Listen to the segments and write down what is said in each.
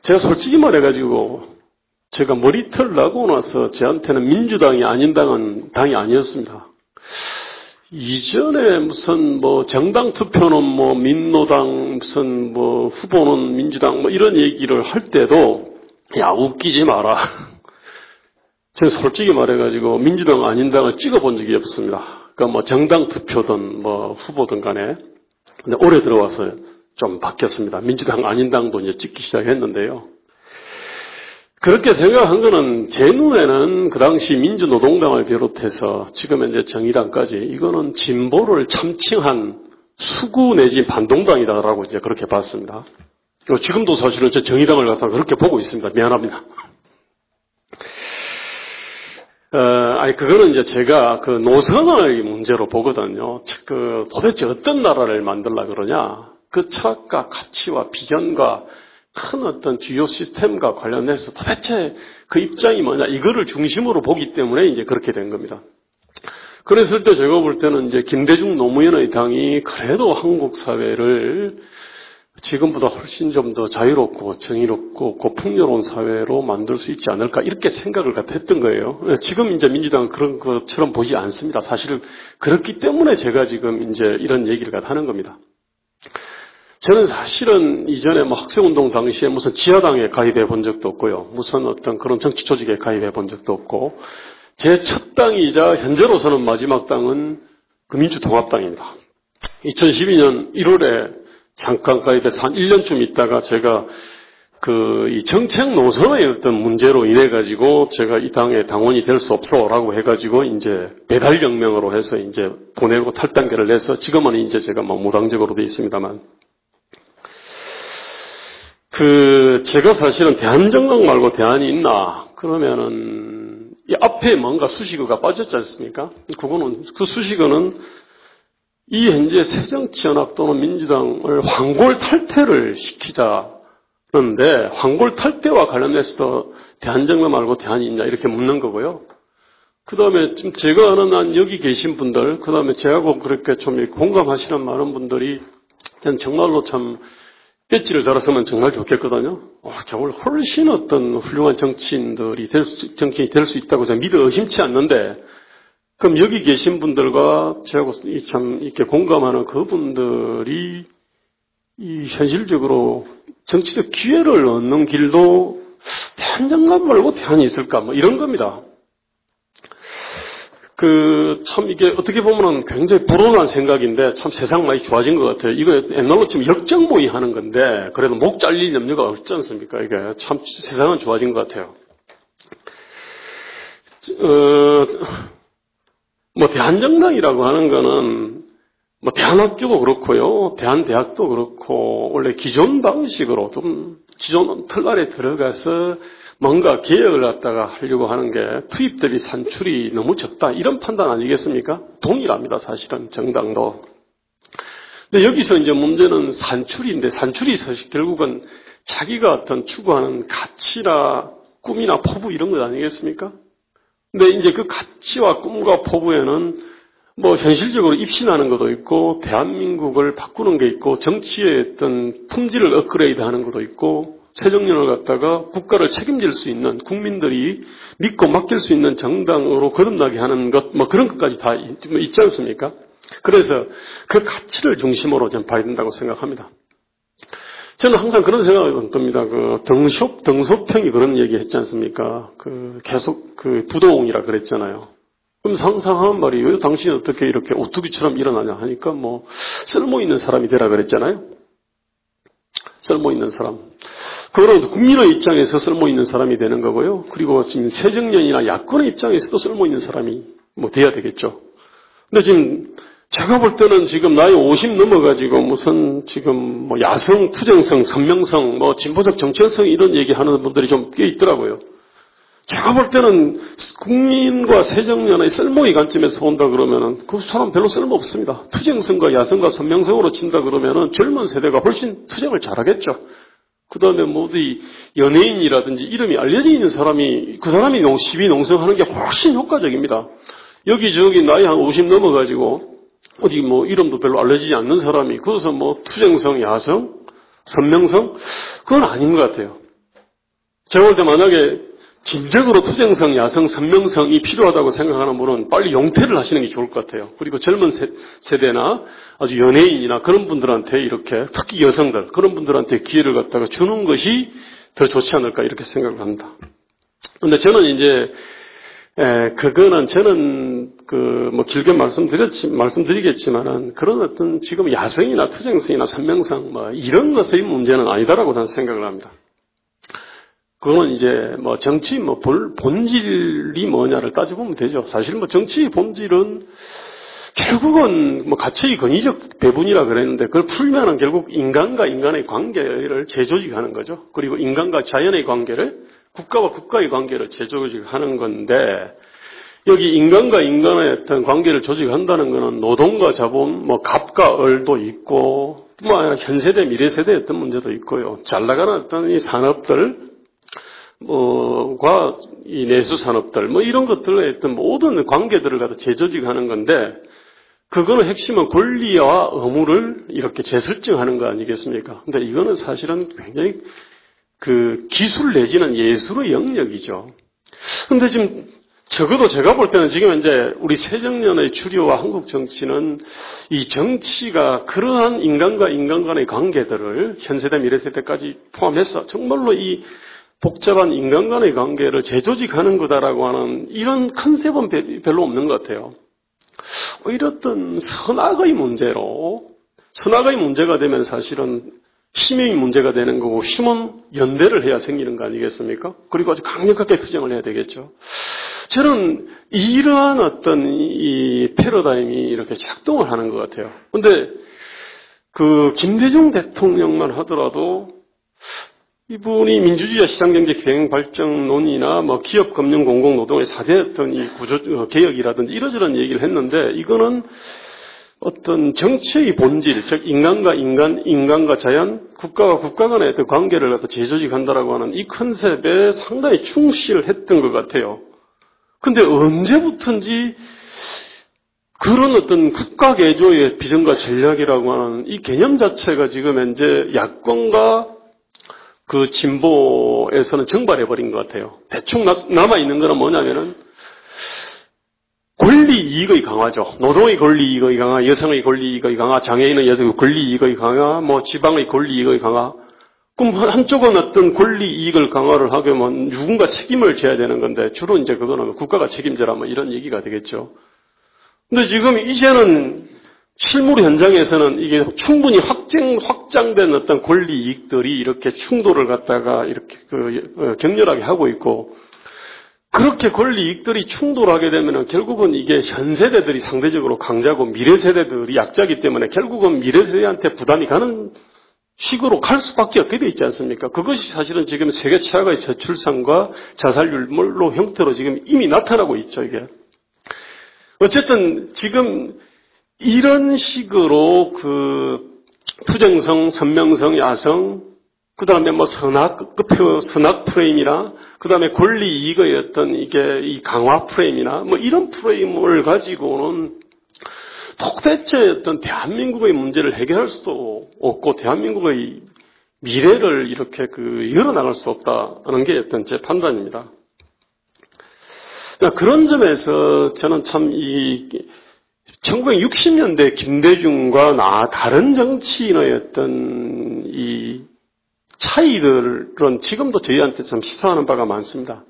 제가 솔직히 말해가지고, 제가 머리털 나고 나서 저한테는 민주당이 아닌 당은 당이 아니었습니다. 이전에 무슨 정당 투표는 민노당, 무슨 후보는 민주당 이런 얘기를 할 때도, 야, 웃기지 마라. 제가 솔직히 말해가지고 민주당 아닌 당을 찍어본 적이 없습니다. 그러니까 정당 투표든 후보든 간에. 근데 올해 들어와서 좀 바뀌었습니다. 민주당 아닌 당도 이제 찍기 시작했는데요. 그렇게 생각한 거는 제 눈에는 그 당시 민주노동당을 비롯해서 지금 현재 정의당까지 이거는 진보를 참칭한 수구 내지 반동당이다라고 이제 그렇게 봤습니다. 지금도 사실은 저 정의당을 갖다 그렇게 보고 있습니다. 미안합니다. 그거는 이제 제가 그 노선의 문제로 보거든요. 도대체 어떤 나라를 만들라 그러냐. 그 철학과 가치와 비전과 큰 어떤 주요 시스템과 관련해서 도대체 그 입장이 뭐냐. 이거를 중심으로 보기 때문에 이제 그렇게 된 겁니다. 그랬을 때 제가 볼 때는 이제 김대중 노무현의 당이 그래도 한국 사회를 지금보다 훨씬 좀 더 자유롭고 정의롭고 고풍요로운 사회로 만들 수 있지 않을까 이렇게 생각을 했던 거예요. 지금 이제 민주당은 그런 것처럼 보지 않습니다. 사실 그렇기 때문에 제가 지금 이제 이런 얘기를 하는 겁니다. 저는 사실은 이전에 학생운동 당시에 무슨 지하당에 가입해 본 적도 없고요. 무슨 어떤 그런 정치 조직에 가입해 본 적도 없고 제 첫 당이자 현재로서는 마지막 당은 그 민주통합당입니다. 2012년 1월에 잠깐 가입해서 한 1년쯤 있다가 제가 이 정책 노선의 어떤 문제로 인해 가지고 제가 이 당의 당원이 될 수 없어라고 해가지고 이제 배달경명으로 해서 이제 보내고 탈당계를 해서 지금은 이제 제가 무당적으로 돼 있습니다만 제가 사실은 대한정당 말고 대안이 있나 그러면은 이 앞에 뭔가 수식어가 빠졌지 않습니까? 그 수식어는 이 현재 새정치연합 또는 민주당을 황골탈퇴를 시키자는데 황골탈퇴와 관련해서도 대한정당 말고 대안이 있냐 이렇게 묻는 거고요. 그 다음에 지금 제가 아는 한 여기 계신 분들, 그 다음에 저하고 그렇게 좀 공감하시는 많은 분들이 저는 정말로 참 배지를 달았으면 정말 좋겠거든요. 겨울 훨씬 어떤 훌륭한 정치인이 될 수 있다고 제가 믿어 의심치 않는데 그럼 여기 계신 분들과 저하고 참 이렇게 공감하는 그분들이 이 현실적으로 정치적 기회를 얻는 길도 대한정당 말고 대안이 있을까 이런 겁니다. 참 이게 어떻게 보면은 굉장히 불온한 생각인데 참 세상 많이 좋아진 것 같아요. 이거 옛날로 지금 역정모의 하는 건데 그래도 목 잘릴 염려가 없지 않습니까? 이게 참 세상은 좋아진 것 같아요. 대한정당이라고 하는 거는 대한학교도 그렇고요. 대한대학도 그렇고 원래 기존 방식으로 좀 기존 틀 아래 들어가서 뭔가 개혁을 갖다가 하려고 하는 게 투입 대비 산출이 너무 적다. 이런 판단 아니겠습니까? 동일합니다. 사실은 정당도. 근데 여기서 이제 문제는 산출인데 산출이 사실 결국은 자기가 어떤 추구하는 가치나 꿈이나 포부 이런 것 아니겠습니까? 근데 이제 그 가치와 꿈과 포부에는 현실적으로 입신하는 것도 있고 대한민국을 바꾸는 게 있고 정치의 어떤 품질을 업그레이드 하는 것도 있고 새정년을 갖다가 국가를 책임질 수 있는 국민들이 믿고 맡길 수 있는 정당으로 거듭나게 하는 것 그런 것까지 다 있지 않습니까? 그래서 그 가치를 중심으로 좀 봐야 된다고 생각합니다. 저는 항상 그런 생각을 듭니다. 등소평이 그런 얘기 했지 않습니까? 계속 부도옹이라 그랬잖아요. 그럼 상상하는 말이 왜 당신이 어떻게 이렇게 오뚜기처럼 일어나냐 하니까 쓸모 있는 사람이 되라 그랬잖아요. 쓸모 있는 사람. 그거는 국민의 입장에서 쓸모 있는 사람이 되는 거고요. 그리고 지금 새정년이나 야권의 입장에서도 쓸모 있는 사람이 돼야 되겠죠. 근데 지금 제가 볼 때는 지금 나이 50 넘어가지고 무슨 지금 야성, 투쟁성, 선명성, 진보적 정체성 이런 얘기 하는 분들이 좀 꽤 있더라고요. 제가 볼 때는 국민과 새정년의 쓸모의 관점에서 본다 그러면은 그 사람 별로 쓸모 없습니다. 투쟁성과 야성과 선명성으로 친다 그러면은 젊은 세대가 훨씬 투쟁을 잘하겠죠. 그 다음에 어디 연예인이라든지 이름이 알려져 있는 사람이 그 사람이 시비 농성하는 게 훨씬 효과적입니다. 여기저기 나이 한 50 넘어가지고 어디 뭐 이름도 별로 알려지지 않는 사람이 그래서 뭐 투쟁성, 야성, 선명성 그건 아닌 것 같아요. 제가 볼 때 만약에 진정으로 투쟁성, 야성, 선명성이 필요하다고 생각하는 분은 빨리 영퇴를 하시는 게 좋을 것 같아요. 그리고 젊은 세대나 아주 연예인이나 그런 분들한테 이렇게 특히 여성들 그런 분들한테 기회를 갖다가 주는 것이 더 좋지 않을까 이렇게 생각을 합니다. 근데 저는 이제 그거는 저는 뭐 길게 말씀드리겠지만은 그런 어떤 지금 야성이나 투쟁성이나 선명성 뭐 이런 것의 문제는 아니다라고 저는 생각을 합니다. 그거는 이제 뭐 정치 본질이 뭐냐를 따져보면 되죠. 사실 뭐 정치의 본질은 결국은 뭐 가치의 권위적 배분이라 그랬는데 그걸 풀면은 결국 인간과 인간의 관계를 재조직하는 거죠. 그리고 인간과 자연의 관계를 국가와 국가의 관계를 재조직하는 건데 여기 인간과 인간의 어떤 관계를 조직한다는 것은 노동과 자본, 뭐 갑과 을도 있고 뿐만 아니라 현 세대, 미래 세대의 어떤 문제도 있고요. 잘 나가는 어떤 이 산업들 과 이 내수 산업들 뭐 이런 것들의 어떤 모든 관계들을 갖다 재조직하는 건데 그거는 핵심은 권리와 의무를 이렇게 재설정하는 거 아니겠습니까? 근데 이거는 사실은 굉장히 그 기술 내지는 예술의 영역이죠. 근데 지금 적어도 제가 볼 때는 지금 이제 우리 새정년의 주류와 한국 정치는 이 정치가 그러한 인간과 인간 간의 관계들을 현세대, 미래세대까지 포함해서 정말로 이 복잡한 인간 간의 관계를 재조직하는 거다라고 하는 이런 컨셉은 별로 없는 것 같아요. 오히려 어떤 선악의 문제가 되면 사실은 힘의 문제가 되는 거고 힘은 연대를 해야 생기는 거 아니겠습니까? 그리고 아주 강력하게 투쟁을 해야 되겠죠. 저는 이러한 어떤 이 패러다임이 이렇게 작동을 하는 것 같아요. 근데 그 김대중 대통령만 하더라도 이분이 민주주의와 시장경제 경영 발전론이나 뭐 기업 금융 공공 노동의 4대 어떤 이 구조 개혁이라든지 이러저런 얘기를 했는데 이거는 어떤 정치의 본질, 즉 인간과 인간, 인간과 자연, 국가와 국가 간의 어떤 관계를 갖다 재조직한다라고 하는 이 컨셉에 상당히 충실을 했던 것 같아요. 근데 언제부턴지 그런 어떤 국가 개조의 비전과 전략이라고 하는 이 개념 자체가 지금 현재 야권과 그 진보에서는 정발해버린 것 같아요. 대충 남아있는 거는 뭐냐면은 권리 이익의 강화죠. 노동의 권리 이익의 강화, 여성의 권리 이익의 강화, 장애인의 여성의 권리 이익의 강화, 뭐 지방의 권리 이익의 강화. 그럼 한쪽은 어떤 권리 이익을 강화를 하려면 누군가 책임을 져야 되는 건데 주로 이제 그거는 국가가 책임져라 뭐 이런 얘기가 되겠죠. 근데 지금 이제는 실물 현장에서는 이게 충분히 확장된 어떤 권리 이익들이 이렇게 충돌을 갖다가 이렇게 격렬하게 하고 있고, 그렇게 권리 이익들이 충돌하게 되면은 결국은 이게 현 세대들이 상대적으로 강자고 미래 세대들이 약자기 때문에 결국은 미래 세대한테 부담이 가는 식으로 갈 수밖에 없게 돼 있지 않습니까? 그것이 사실은 지금 세계 최악의 저출산과 자살률로 형태로 지금 이미 나타나고 있죠, 이게. 어쨌든 지금 이런 식으로 그 투쟁성, 선명성, 야성, 그 다음에 뭐 선악 프레임이나, 그 다음에 권리 이익의 어떤 이게 이 강화 프레임이나, 뭐 이런 프레임을 가지고는 도대체 어떤 대한민국의 문제를 해결할 수도 없고, 대한민국의 미래를 이렇게 열어나갈 수 없다는 게 어떤 제 판단입니다. 그런 점에서 저는 참 1960년대 김대중과 다른 정치인의 어떤 이 차이들은 지금도 저희한테 참 시사하는 바가 많습니다.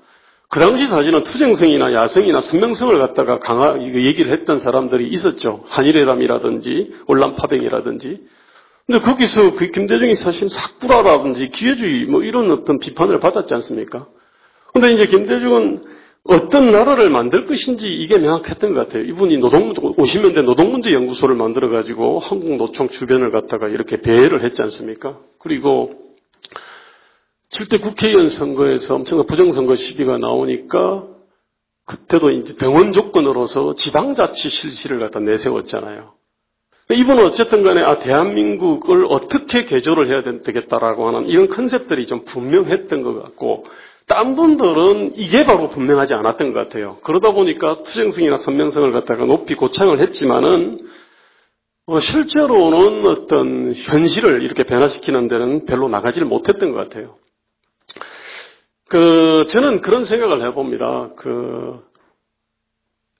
그 당시 사실은 투쟁성이나 야성이나 선명성을 갖다가 얘기를 했던 사람들이 있었죠. 한일회담이라든지 월남파병이라든지. 근데 거기서 그 김대중이 사실 삭구라라든지 기회주의 뭐 이런 어떤 비판을 받았지 않습니까? 근데 이제 김대중은 어떤 나라를 만들 것인지 이게 명확했던 것 같아요. 이분이 50년대 노동문제 연구소를 만들어가지고 한국노총 주변을 갖다가 이렇게 배회를 했지 않습니까? 그리고 7대 국회의원 선거에서 엄청난 부정선거 시비가 나오니까 그때도 이제 병원 조건으로서 지방자치 실시를 갖다 내세웠잖아요. 이분은 어쨌든 간에 대한민국을 어떻게 개조를 해야 되겠다라고 하는 이런 컨셉들이 좀 분명했던 것 같고, 딴 분들은 이게 바로 분명하지 않았던 것 같아요. 그러다 보니까 투쟁성이나 선명성을 갖다가 높이 고창을 했지만은 실제로는 어떤 현실을 이렇게 변화시키는 데는 별로 나가지를 못했던 것 같아요. 저는 그런 생각을 해봅니다.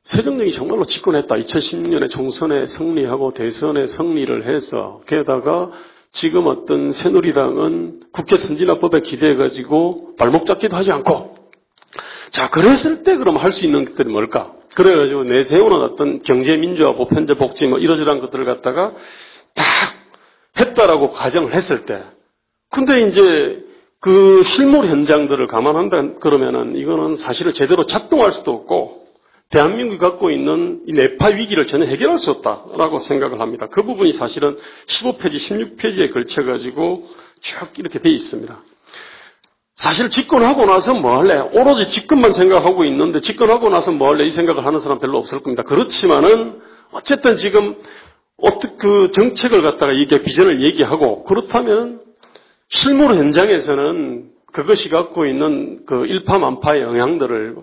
새정령이 정말로 집권했다. 2016년에 총선에 승리하고 대선에 승리를 해서, 게다가 지금 어떤 새누리당은 국회 선진화법에 기대해가지고 발목 잡기도 하지 않고, 자, 그랬을 때 그럼 할 수 있는 것들이 뭘까? 그래가지고 내세우는 어떤 경제, 민주화, 보편제, 복지, 이러저러한 것들을 갖다가 딱 했다라고 가정을 했을 때, 근데 이제 그 실물 현장들을 감안한다 그러면은 이거는 사실은 제대로 작동할 수도 없고, 대한민국이 갖고 있는 이 내파 위기를 전혀 해결할 수 없다라고 생각을 합니다. 그 부분이 사실은 15페이지, 16페이지에 걸쳐가지고 쭉 이렇게 돼 있습니다. 사실 집권하고 나서 뭐 할래? 오로지 집권만 생각하고 있는데 집권하고 나서 뭐 할래? 이 생각을 하는 사람 별로 없을 겁니다. 그렇지만은 어쨌든 지금 어떻게 그 정책을 갖다가 이게 비전을 얘기하고, 그렇다면 실물 현장에서는 그것이 갖고 있는 그 일파만파의 영향들을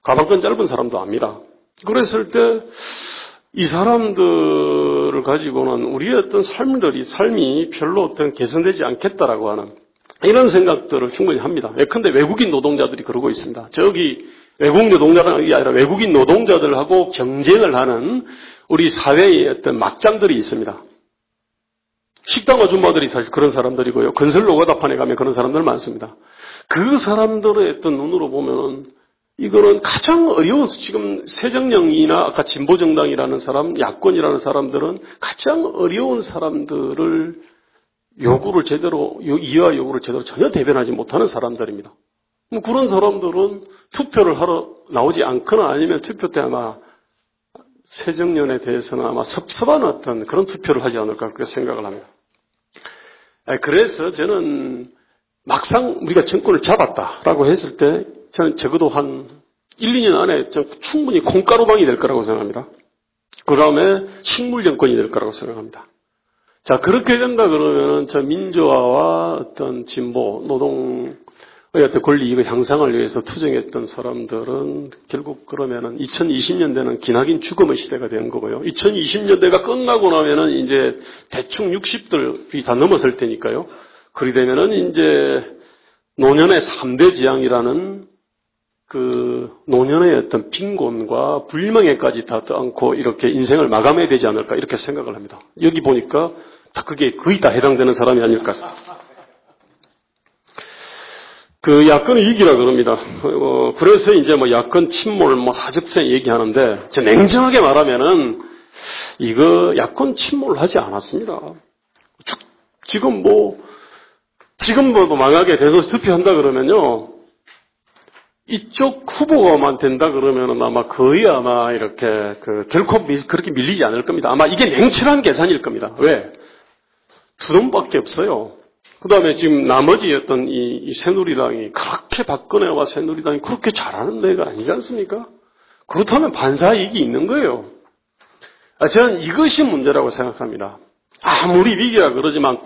가방끈 짧은 사람도 압니다. 그랬을 때 이 사람들을 가지고는 우리의 어떤 삶이 별로 어떤 개선되지 않겠다라고 하는 이런 생각들을 충분히 합니다. 예컨대 외국인 노동자들이 그러고 있습니다. 저기 외국 노동자가 아니라 외국인 노동자들하고 경쟁을 하는 우리 사회의 어떤 막장들이 있습니다. 식당 아줌마들이 사실 그런 사람들이고요. 건설 노가다판에 가면 그런 사람들 많습니다. 그 사람들의 어떤 눈으로 보면은 이거는 가장 어려운, 지금 새정령이나 아까 진보정당이라는 사람, 야권이라는 사람들은 가장 어려운 사람들을 이해와 요구를 제대로 전혀 대변하지 못하는 사람들입니다. 그런 사람들은 투표를 하러 나오지 않거나 아니면 투표 때 아마 새정년에 대해서는 아마 섭섭한 어떤 그런 투표를 하지 않을까 그렇게 생각을 합니다. 그래서 저는 막상 우리가 정권을 잡았다라고 했을 때 저는 적어도 한 1, 2년 안에 충분히 콩가루방이 될 거라고 생각합니다. 그 다음에 식물 정권이 될 거라고 생각합니다. 자, 그렇게 된다 그러면은 저 민주화와 어떤 진보, 노동의 어떤 권리 이익의 향상을 위해서 투쟁했던 사람들은 결국 그러면은 2020년대는 기나긴 죽음의 시대가 된 거고요. 2020년대가 끝나고 나면은 이제 대충 60들이 다 넘어설 테니까요. 그리 되면은 이제 노년의 3대 지향이라는 그 노년의 어떤 빈곤과 불명예까지 다 떠안고 이렇게 인생을 마감해야 되지 않을까 이렇게 생각을 합니다. 여기 보니까 다 그게 거의 다 해당되는 사람이 아닐까. 그 야권의 위기라 그럽니다. 그래서 이제 뭐 야권 침몰, 사적세 얘기하는데, 저 냉정하게 말하면은 이거 야권 침몰을 하지 않았습니다. 지금도 만약에 대선 투표한다 그러면요, 이쪽 후보가만 된다 그러면은 아마 거의 아마 이렇게 결코 그렇게 밀리지 않을 겁니다. 아마 이게 냉철한 계산일 겁니다. 왜? 두 놈밖에 없어요. 그 다음에 지금 나머지 어떤 이 새누리당이 그렇게 박근혜와 새누리당이 그렇게 잘하는 데가 아니지 않습니까? 그렇다면 반사이익이 있는 거예요. 저는 이것이 문제라고 생각합니다. 아무리 위기라 그러지만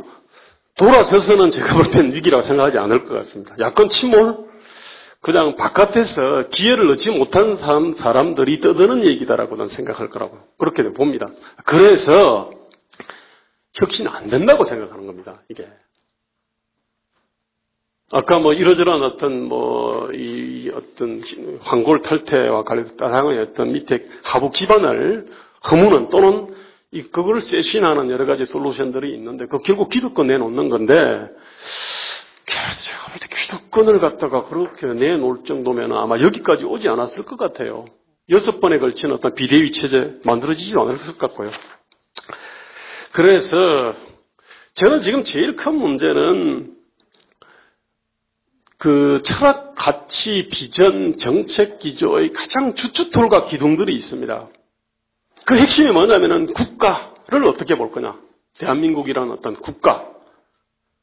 돌아서서는 제가 볼 때는 위기라고 생각하지 않을 것 같습니다. 야권 침몰? 그냥 바깥에서 기회를 얻지 못한 사람들이 떠드는 얘기다라고 는 생각할 거라고 그렇게 봅니다. 그래서 혁신 안 된다고 생각하는 겁니다. 이게 아까 이러저러한 어떤 이 어떤 황골 탈퇴와 관련된 어떤 밑에 하부 기반을 허무는 또는 그걸 쇄신하는 여러 가지 솔루션들이 있는데 결국 기득권 내놓는 건데. 제가 볼 때 기득권을 갖다가 그렇게 내놓을 정도면 아마 여기까지 오지 않았을 것 같아요. 6번에 걸친 어떤 비대위 체제 만들어지지 않았을 것 같고요. 그래서 저는 지금 제일 큰 문제는 그 철학, 가치, 비전, 정책 기조의 가장 주춧돌과 기둥들이 있습니다. 그 핵심이 뭐냐면은 국가를 어떻게 볼 거냐. 대한민국이라는 어떤 국가.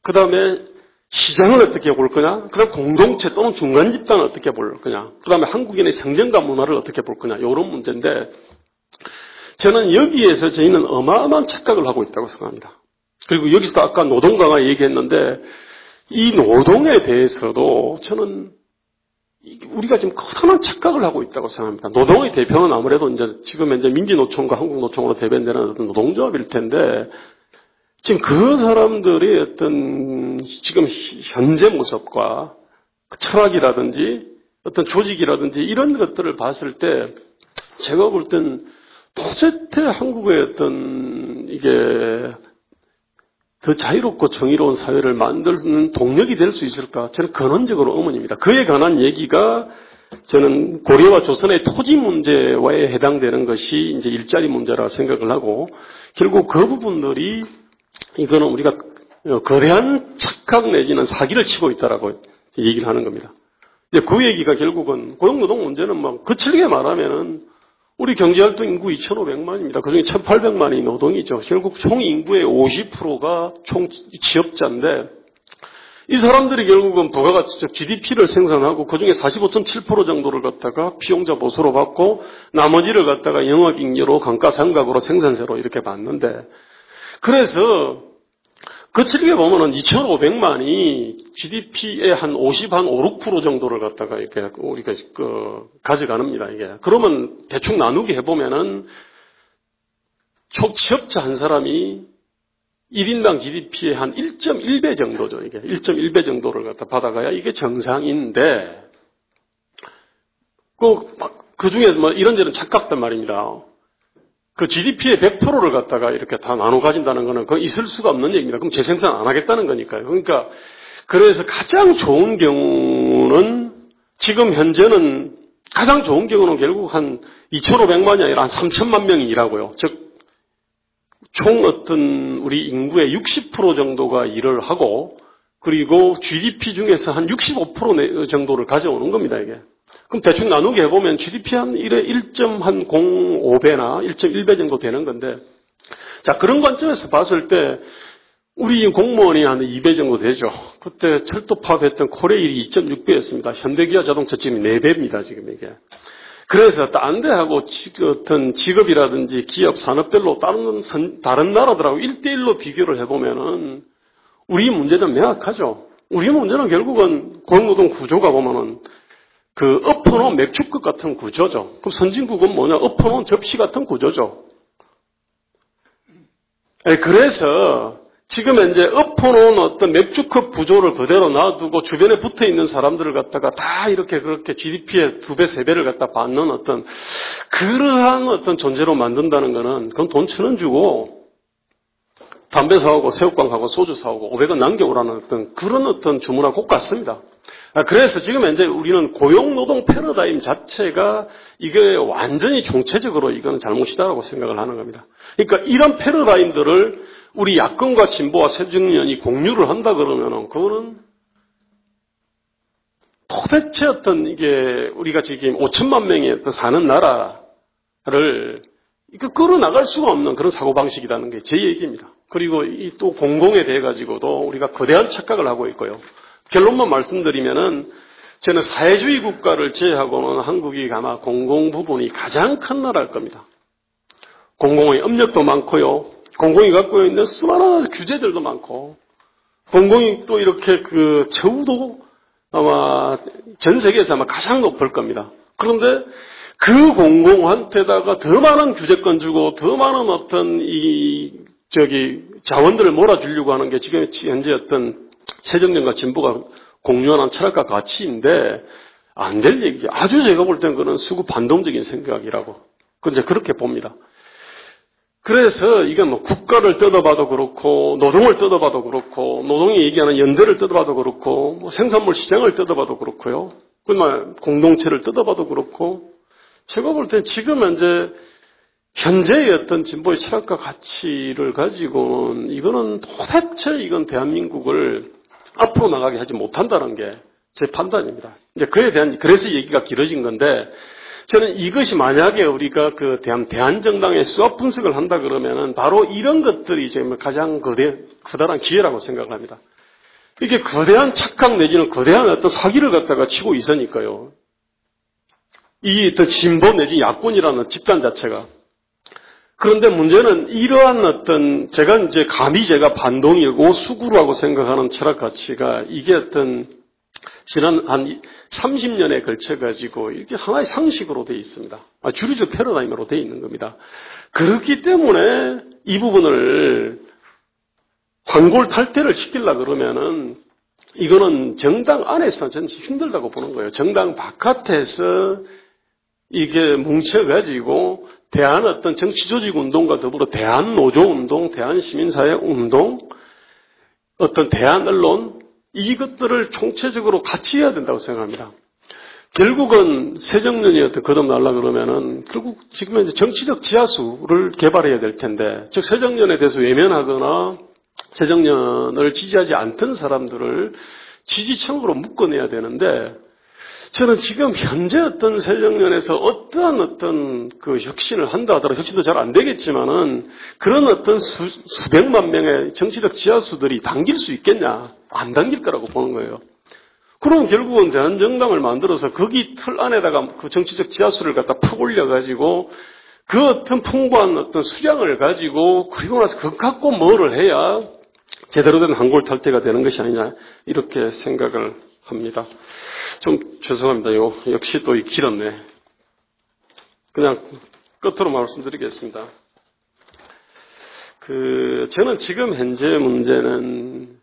그 다음에 시장을 어떻게 볼 거냐? 그 다음 공동체 또는 중간 집단을 어떻게 볼 거냐? 그 다음에 한국인의 성정과 문화를 어떻게 볼 거냐? 이런 문제인데 저는 여기에서 저희는 어마어마한 착각을 하고 있다고 생각합니다. 그리고 여기서도 아까 노동 강화 얘기했는데 이 노동에 대해서도 저는 우리가 지금 커다란 착각을 하고 있다고 생각합니다. 노동의 대표는 아무래도 지금 민주노총과 한국노총으로 대변되는 어떤 노동조합일 텐데, 지금 그 사람들의 어떤 지금 현재 모습과 철학이라든지 어떤 조직이라든지 이런 것들을 봤을 때 제가 볼 땐 도대체 한국의 어떤 이게 더 자유롭고 정의로운 사회를 만드는 동력이 될 수 있을까? 저는 근원적으로 의문입니다. 그에 관한 얘기가 저는 고려와 조선의 토지 문제와에 해당되는 것이 이제 일자리 문제라 생각을 하고 결국 그 부분들이 이거는 우리가 거대한 착각 내지는 사기를 치고 있다라고 얘기를 하는 겁니다. 그 얘기가 결국은 고용노동 문제는 막 거칠게 말하면은 우리 경제활동 인구 2,500만입니다. 그중에 1,800만이 노동이죠. 결국 총 인구의 50%가 총 취업자인데 이 사람들이 결국은 부가가치적 GDP를 생산하고 그중에 45.7% 정도를 갖다가 피용자 보수로 받고 나머지를 갖다가 영업잉여로 감가상각으로 생산세로 이렇게 받는데 그래서 거칠게 보면은 2,500만이 GDP의 한 5, 6% 정도를 갖다가 이렇게 우리가 가져가는입니다, 이게. 그러면 대충 나누기 해보면은 총 취업자 한 사람이 1인당 GDP의 한 1.1배 정도죠, 이게. 1.1배 정도를 갖다 받아가야 이게 정상인데, 그 중에 뭐 이런저런 착각들 말입니다. 그 GDP의 100%를 갖다가 이렇게 다 나눠 가진다는 거는 그건 있을 수가 없는 얘기입니다. 그럼 재생산 안 하겠다는 거니까요. 그러니까, 그래서 가장 좋은 경우는, 지금 현재는 가장 좋은 경우는 결국 한 2,500만이 아니라 한 3천만 명이 일하고요. 즉, 총 어떤 우리 인구의 60% 정도가 일을 하고, 그리고 GDP 중에서 한 65% 정도를 가져오는 겁니다, 이게. 그럼 대충 나누게 해보면 GDP 한 1에 1.05배나 1.1배 정도 되는 건데, 자, 그런 관점에서 봤을 때, 우리 공무원이 한 2배 정도 되죠. 그때 철도 파업했던 코레일이 2.6배였습니다. 현대기아 자동차 지금 4배입니다, 지금 이게. 그래서 딴 데하고 어떤 직업이라든지 기업 산업별로 다른 나라들하고 1대1로 비교를 해보면은, 우리 문제는 명확하죠. 우리 문제는 결국은 고용노동 구조가 보면은, 엎어놓은 맥주컵 같은 구조죠. 그럼 선진국은 뭐냐? 엎어놓은 접시 같은 구조죠. 그래서 지금 이제 엎어놓은 어떤 맥주컵 구조를 그대로 놔두고 주변에 붙어 있는 사람들을 갖다가 다 이렇게 그렇게 GDP의 2배, 3배를 갖다 받는 어떤 그러한 어떤 존재로 만든다는 거는 그건 돈 1,000원 주고 담배 사오고 새우깡하고 소주 사오고 500원 남겨오라는 어떤 그런 어떤 주문하고 같습니다. 그래서 지금 이제 우리는 고용노동 패러다임 자체가 이게 완전히 총체적으로 이건 잘못이다라고 생각을 하는 겁니다. 그러니까 이런 패러다임들을 우리 야권과 진보와 새정년이 공유를 한다 그러면은 그거는 도대체 어떤 이게 우리가 지금 5천만 명이 어떤 사는 나라를 이거 끌어나갈 수가 없는 그런 사고방식이라는 게 제 얘기입니다. 그리고 이 또 공공에 대해 가지고도 우리가 거대한 착각을 하고 있고요. 결론만 말씀드리면은 저는 사회주의 국가를 제외하고는 한국이 아마 공공 부분이 가장 큰 나라일 겁니다. 공공의 업력도 많고요. 공공이 갖고 있는 수많은 규제들도 많고 공공이 또 이렇게 처우도 아마 전 세계에서 아마 가장 높을 겁니다. 그런데 그 공공한테다가 더 많은 규제권 주고 더 많은 어떤 자원들을 몰아주려고 하는 게 지금 현재 어떤 새정년과 진보가 공유하는 철학과 가치인데 안 될 얘기죠. 아주 제가 볼 때는 그건 수구 반동적인 생각이라고 이제 그렇게 봅니다. 그래서 이게 뭐 국가를 뜯어봐도 그렇고 노동을 뜯어봐도 그렇고 노동이 얘기하는 연대를 뜯어봐도 그렇고 뭐 생산물 시장을 뜯어봐도 그렇고요. 그만 공동체를 뜯어봐도 그렇고 제가 볼 때는 지금 현재의 어떤 진보의 철학과 가치를 가지고는 이거는 도대체 이건 대한민국을 앞으로 나가게 하지 못한다는 게 제 판단입니다. 이제 그에 대한 그래서 얘기가 길어진 건데 저는 이것이 만약에 우리가 대한정당의 수합 분석을 한다 그러면은 바로 이런 것들이 지금 가장 커다란 기회라고 생각을 합니다. 이게 거대한 착각 내지는 거대한 어떤 사기를 갖다가 치고 있으니까요. 이 더 진보 내지 야권이라는 집단 자체가. 그런데 문제는 이러한 어떤 제가 반동이고 수구라고 생각하는 철학 가치가 이게 어떤 지난 한 30년에 걸쳐가지고 이게 하나의 상식으로 되어 있습니다. 주류적 패러다임으로 되어 있는 겁니다. 그렇기 때문에 이 부분을 환골탈태를 시키려고 그러면은 이거는 정당 안에서 저는 힘들다고 보는 거예요. 정당 바깥에서 이게 뭉쳐가지고 대한 어떤 정치조직운동과 더불어 대한노조운동, 대한시민사회운동, 어떤 대한언론 이것들을 총체적으로 같이 해야 된다고 생각합니다. 결국은 새정년이 어떤 거듭나려고 그러면은 결국 지금 이제 정치적 지하수를 개발해야 될 텐데, 즉 새정년에 대해서 외면하거나 새정년을 지지하지 않던 사람들을 지지층으로 묶어내야 되는데, 저는 지금 현재 어떤 새정년에서 어떤 그 혁신을 한다 하더라도 혁신도 잘 안 되겠지만은 그런 어떤 수백만 명의 정치적 지하수들이 당길 수 있겠냐? 안 당길 거라고 보는 거예요. 그럼 결국은 대한정당을 만들어서 거기 틀 안에다가 그 정치적 지하수를 갖다 푹 올려가지고 그 어떤 풍부한 어떤 수량을 가지고 그리고 나서 그거 갖고 뭐를 해야 제대로 된 환골탈태가 되는 것이 아니냐 이렇게 생각을 합니다. 좀 죄송합니다. 역시 또 길었네. 그냥 끝으로 말씀드리겠습니다. 저는 지금 현재 문제는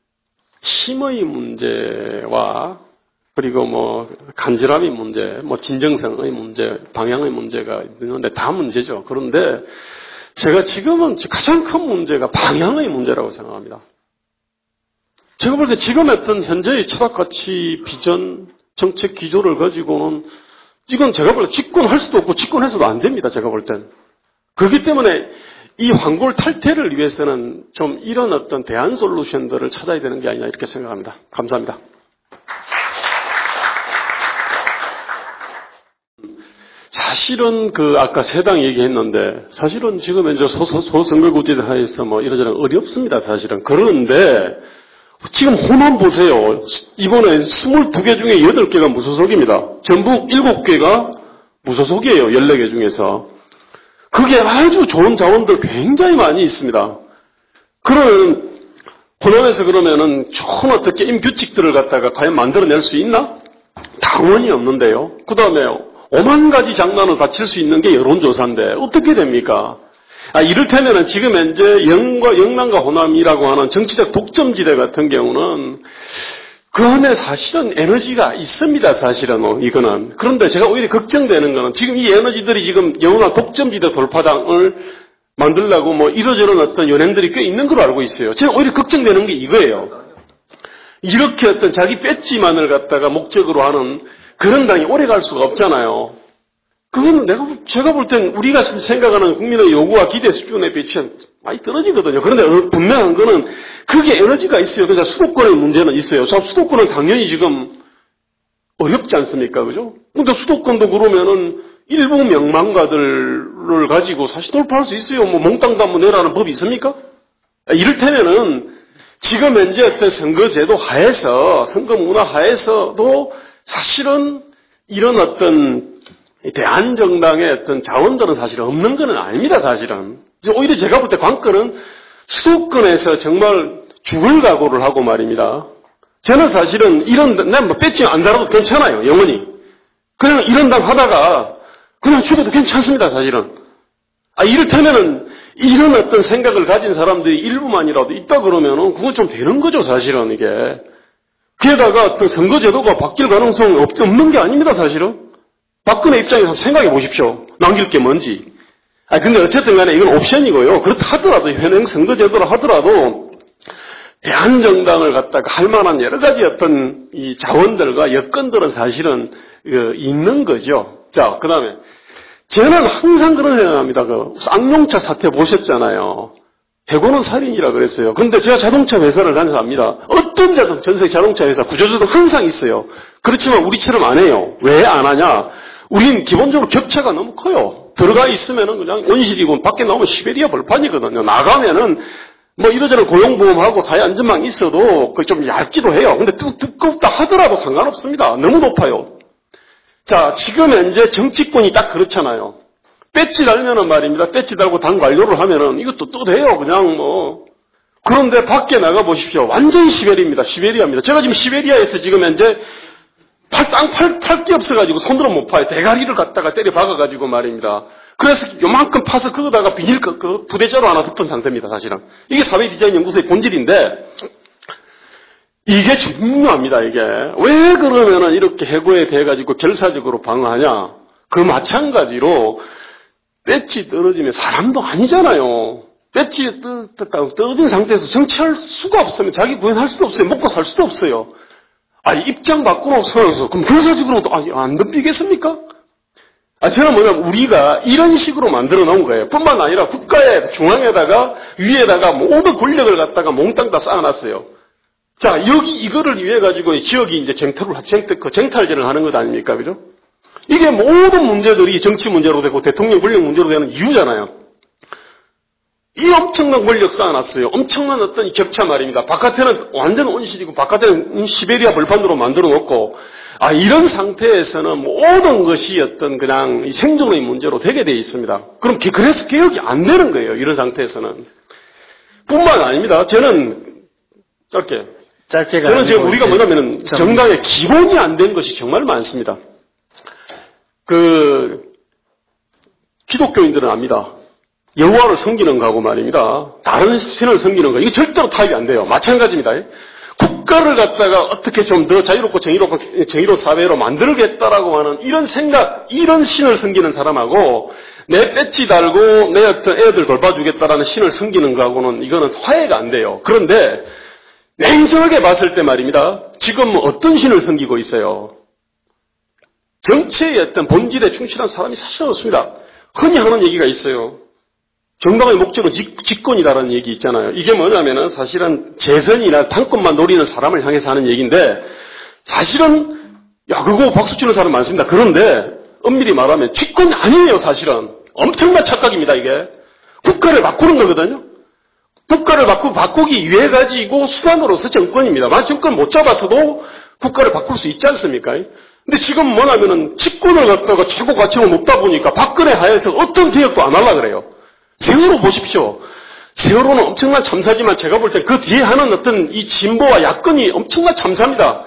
힘의 문제와 그리고 간절함의 문제, 진정성의 문제, 방향의 문제가 있는데 다 문제죠. 그런데 제가 지금은 가장 큰 문제가 방향의 문제라고 생각합니다. 제가 볼 때 지금 어떤 현재의 철학 가치, 비전, 정책 기조를 가지고는 이건 제가 볼 때 집권할 수도 없고 집권해서도 안 됩니다. 제가 볼 땐. 그렇기 때문에 이 환골 탈퇴를 위해서는 좀 이런 어떤 대안 솔루션들을 찾아야 되는 게 아니냐 이렇게 생각합니다. 감사합니다. 사실은 아까 세 당 얘기했는데 사실은 지금 이제 소선거구제 하에서 이러저러 어렵습니다. 사실은. 그런데 지금 호남 보세요. 이번에 22개 중에 8개가 무소속입니다. 전부 7개가 무소속이에요. 14개 중에서. 그게 아주 좋은 자원들 굉장히 많이 있습니다. 그러면 호남에서 그러면은 좋은 어떤 게임 규칙들을 갖다가 과연 만들어낼 수 있나? 당연히 없는데요. 그 다음에 5만 가지 장난을 다 칠 수 있는 게 여론조사인데 어떻게 됩니까? 이를테면은 지금 현재 영남과 호남이라고 하는 정치적 독점지대 같은 경우는 그 안에 사실은 에너지가 있습니다. 사실은 이거는. 그런데 제가 오히려 걱정되는 거는 지금 이 에너지들이 지금 영남 독점지대 돌파당을 만들려고 이러저런 어떤 연행들이 꽤 있는 걸로 알고 있어요. 제가 오히려 걱정되는 게 이거예요. 이렇게 어떤 자기 배지만을 갖다가 목적으로 하는 그런 당이 오래 갈 수가 없잖아요. 그건 제가 볼 땐 우리가 생각하는 국민의 요구와 기대 수준에 비추면 많이 떨어지거든요. 그런데 분명한 거는 그게 에너지가 있어요. 그래서 수도권의 문제는 있어요. 수도권은 당연히 지금 어렵지 않습니까? 그죠? 근데 수도권도 그러면은 일부 명망가들을 가지고 사실 돌파할 수 있어요. 몽땅 한번 내라는 법이 있습니까? 이를테면은 지금 현재 어떤 선거제도 하에서, 선거 문화 하에서도 사실은 이런 어떤 대한정당의 어떤 자원들은 사실 없는 건 아닙니다, 사실은. 오히려 제가 볼 때 관건은 수도권에서 정말 죽을 각오를 하고 말입니다. 저는 사실은 난 배지 안 달아도 괜찮아요, 영원히. 그냥 이런 당 하다가 그냥 죽어도 괜찮습니다, 사실은. 이를테면은 이런 어떤 생각을 가진 사람들이 일부만이라도 있다 그러면은 그건 좀 되는 거죠, 사실은 이게. 게다가 어떤 선거제도가 바뀔 가능성이 없는 게 아닙니다, 사실은. 박근혜 입장에서 생각해 보십시오. 남길 게 뭔지. 근데 어쨌든 간에 이건 옵션이고요. 그렇다 하더라도, 현행 선거제도라 하더라도, 대한정당을 갖다가 할 만한 여러 가지 어떤 이 자원들과 여건들은 사실은 있는 거죠. 자, 그 다음에, 저는 항상 그런 생각합니다. 쌍용차 사태 보셨잖아요. 해고는 살인이라 그랬어요. 그런데 제가 자동차 회사를 다녀서 압니다. 어떤 전세계 자동차 회사, 구조조정 항상 있어요. 그렇지만 우리처럼 안 해요. 왜 안 하냐? 우린 기본적으로 격차가 너무 커요. 들어가 있으면은 그냥 온실이고 밖에 나오면 시베리아 벌판이거든요. 나가면은 이러저런 고용보험하고 사회안전망이 있어도 좀 얇기도 해요. 근데 두껍다 하더라도 상관없습니다. 너무 높아요. 자, 지금 현재 정치권이 딱 그렇잖아요. 배지 달면은 말입니다. 배지 달고 당 관료를 하면은 이것도 또 돼요. 그냥 그런데 밖에 나가 보십시오. 완전히 시베리아입니다. 제가 지금 시베리아에서 지금 현재 팔 게 없어가지고 손으로 못 파요. 대가리를 갖다가 때려 박아가지고 말입니다. 그래서 요만큼 파서 그거다가 비닐 그 부대자로 하나 덮은 상태입니다, 사실은. 이게 사회디자인연구소의 본질인데, 이게 중요합니다, 이게. 왜 그러면은 이렇게 해고에 대해가지고 결사적으로 방어하냐? 그 마찬가지로, 배지 떨어지면 사람도 아니잖아요. 배지 떨어진 상태에서 정치할 수가 없으면 자기 구현할 수도 없어요. 먹고 살 수도 없어요. 입장 바꾸고 소용없어. 그럼 결사적으로도 안 덤비겠습니까? 저는 뭐냐면 우리가 이런 식으로 만들어 놓은 거예요. 뿐만 아니라 국가의 중앙에다가 위에다가 모든 권력을 갖다가 몽땅 다 쌓아놨어요. 자, 이거를 위해 가지고 지역이 이제 쟁탈제를 하는 것 아닙니까? 그죠? 이게 모든 문제들이 정치 문제로 되고 대통령 권력 문제로 되는 이유잖아요. 이 엄청난 권력 쌓아놨어요. 엄청난 어떤 격차 말입니다. 바깥에는 완전 온실이고 바깥에는 시베리아 벌판으로 만들어 놓고 이런 상태에서는 모든 것이 어떤 그냥 생존의 문제로 되게 되어 있습니다. 그럼 그래서 개혁이 안 되는 거예요. 이런 상태에서는. 뿐만 아닙니다. 저는 지금 우리가 뭐냐면은 정당의 기본이 안 된 것이 정말 많습니다. 기독교인들은 압니다. 여호와를 섬기는 거하고 말입니다. 다른 신을 섬기는 거. 이거 절대로 타협이 안 돼요. 마찬가지입니다. 국가를 갖다가 어떻게 좀 더 자유롭고 정의로운 사회로 만들겠다라고 하는 이런 생각, 이런 신을 섬기는 사람하고 내 배지 달고 내 어떤 애들 돌봐주겠다라는 신을 섬기는 거하고는 이거는 화해가 안 돼요. 그런데 냉정하게 봤을 때 말입니다. 지금 어떤 신을 섬기고 있어요? 정치의 어떤 본질에 충실한 사람이 사실 없습니다. 흔히 하는 얘기가 있어요. 정당의 목적은 집권이다라는 얘기 있잖아요. 이게 뭐냐면은 사실은 재선이나 당권만 노리는 사람을 향해서 하는 얘기인데 사실은 그거 박수 치는 사람 많습니다. 그런데 엄밀히 말하면 집권이 아니에요. 사실은 엄청난 착각입니다. 이게 국가를 바꾸는 거거든요. 국가를 바꾸기 위해 가지고 수단으로서 정권입니다. 만약 정권 못 잡았어도 국가를 바꿀 수 있지 않습니까? 근데 지금 뭐냐면은 집권을 갖다가 최고 가치가 높다 보니까 박근혜 하에서 어떤 개혁도 안 하려고 그래요. 세월호 보십시오. 세월호는 엄청난 참사지만 제가 볼 때 그 뒤에 하는 어떤 이 진보와 야권이 엄청난 참사입니다.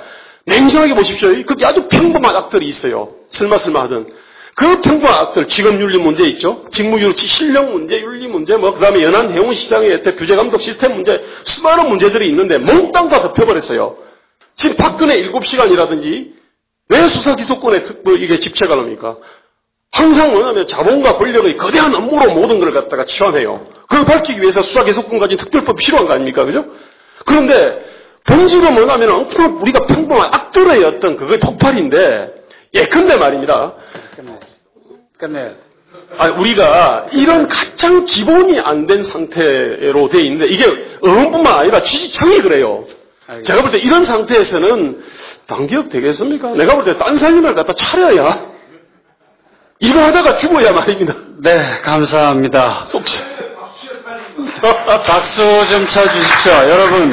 냉정하게 보십시오. 그게 아주 평범한 악들이 있어요. 설마 하던. 그 평범한 악들, 직업윤리 문제 있죠? 직무유리, 실력 문제, 윤리 문제, 그 다음에 연안 해운시장의 규제감독 시스템 문제, 수많은 문제들이 있는데 몽땅 다 덮여버렸어요. 지금 박근혜 7시간이라든지 왜 수사기소권에 이게 집착을 합니까? 항상 뭐냐면 자본과 권력의 거대한 업무로 모든 걸 갖다가 치환해요. 그걸 밝히기 위해서 수사기소권 가진 특별법이 필요한 거 아닙니까? 그죠? 그런데 본질은 뭐냐면 엄청 우리가 평범한 악들의 어떤 그게 폭발인데 예컨대 말입니다. 끝내요. 우리가 이런 가장 기본이 안 된 상태로 돼 있는데 이게 의원뿐만 아니라 지지층이 그래요. 알겠습니다. 제가 볼 때 이런 상태에서는 당기업 되겠습니까? 내가 볼 때 딴 살림을 갖다 차려야 이거 하다가 죽어야 말입니다. 네, 감사합니다. 박수 좀 쳐주십시오. 여러분.